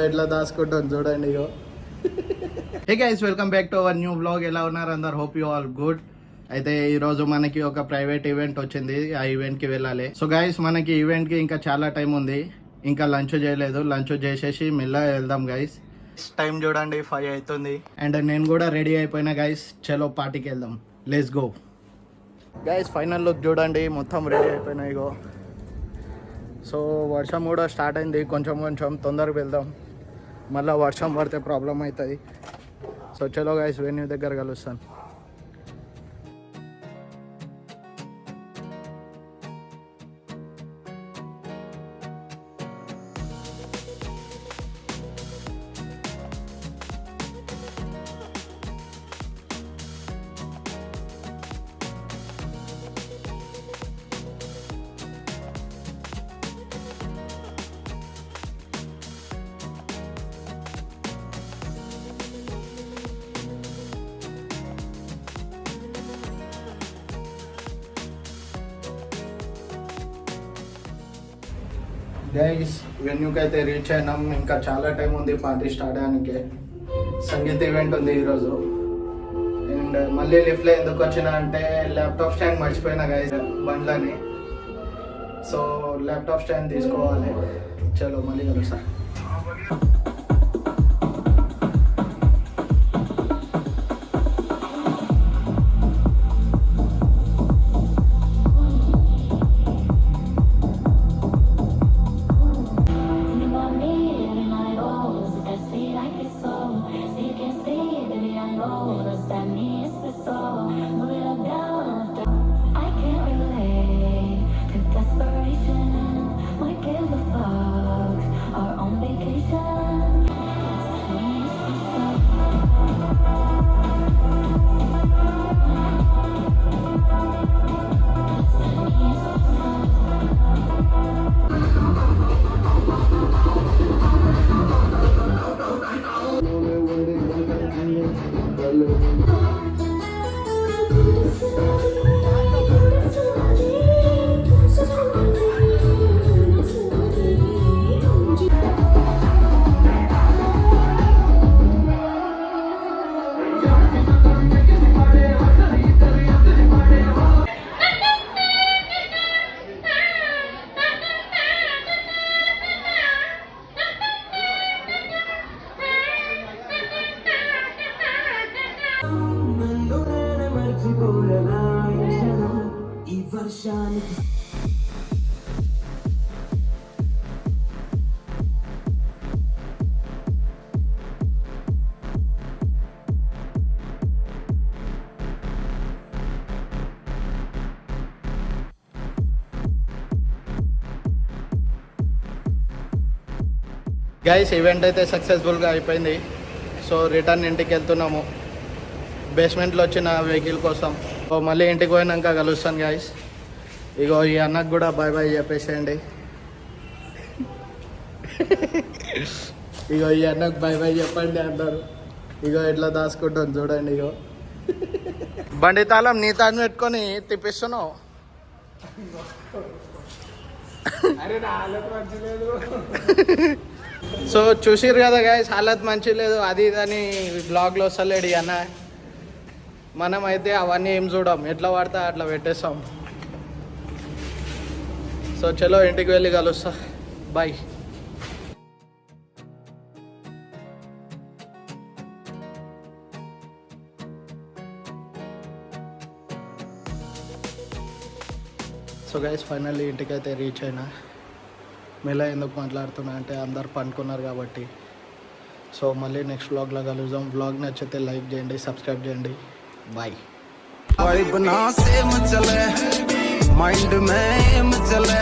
ఎట్లా దాచుకుంటాం చూడండి. ఇగో hey guys, welcome back to our new vlog. ఎలా ఉన్నారు అందరు? Hope you all good. అయితే ఈ రోజు మనకి ఒక ప్రైవేట్ ఈవెంట్ వచ్చింది, ఆ ఈవెంట్ కి వెళ్ళాలి. సో గైస్, మనకి ఈవెంట్ కి ఇంకా చాలా టైం ఉంది, ఇంకా లంచ్ చేయలేదు. లంచ్ చేసేసి మెల్లగా వెళ్దాం గైస్. టైం చూడండి 5 అవుతుంది అండ్ నేను కూడా రెడీ అయిపోయినా గైస్. చలో పార్టీకి వెళ్దాం, let's go guys. Final look చూడండి, మొత్తం రెడీ అయిపోయినా ఇగో. సో వర్షం కూడా స్టార్ట్ అయింది, కొంచెం కొంచెం తొందరగా వెళ్దాం, మళ్ళీ వర్షం పడితే ప్రాబ్లం అవుతుంది. సో చలో గైస్, వెన్యూ దగ్గర కలుస్తాను. గైస్, వెన్యూకి అయితే రీచ్ అయినాం. ఇంకా చాలా టైం ఉంది పార్టీ స్టార్ట్ అయ్యానికి. సంగీత్ ఈవెంట్ ఉంది ఈరోజు. అండ్ మళ్ళీ లిఫ్ట్లో ఎందుకు వచ్చినా అంటే ల్యాప్టాప్ స్టాండ్ మర్చిపోయినా గైస్ బండ్లని. సో ల్యాప్టాప్ స్టాండ్ తీసుకోవాలి. చలో మళ్ళీ కలుస్తా. గైస్, ఈవెంట్ అయితే సక్సెస్ఫుల్గా అయిపోయింది. సో రిటర్న్ ఇంటికి వెళ్తున్నాము, బేస్మెంట్లో వచ్చిన వెహికల్ కోసం. సో మళ్ళీ ఇంటికి పోయినాక కలుస్తాను గైస్. ఇగో ఈ అన్నకు కూడా బాయ్ బాయ్ చెప్పేసేయండి. ఇగో ఈ అన్నకు బాయ్ బాయ్ చెప్పండి అందరు. ఇగో ఎట్లా దాచుకుంటాను చూడండి. ఇగో బండి తాళం నీ తాను పెట్టుకొని తిప్పిస్తున్నావు. సో చూసిర్రు కదా గైస్, హాలత్ మంచి లేదు, అది ఇదని బ్లాగ్లో వస్తలేడు అన్న. మనం అయితే అవన్నీ ఏం చూడం, ఎట్లా పడితే అట్లా పెట్టేస్తాం. సో చలో ఇంటికి వెళ్ళి కలుస్తా, బాయ్. సో గైస్, ఫైనల్లీ ఇంటికి అయితే రీచ్ అయినా. మెల్ల ఎందుకు మాట్లాడుతున్నా అంటే అందరు పనుకున్నారు కాబట్టి. సో మళ్ళీ నెక్స్ట్ వ్లాగ్లో కలుద్దాం. వ్లాగ్ నచ్చితే లైక్ చేయండి, సబ్స్క్రైబ్ చేయండి. బాయ్. మైండ్ में चले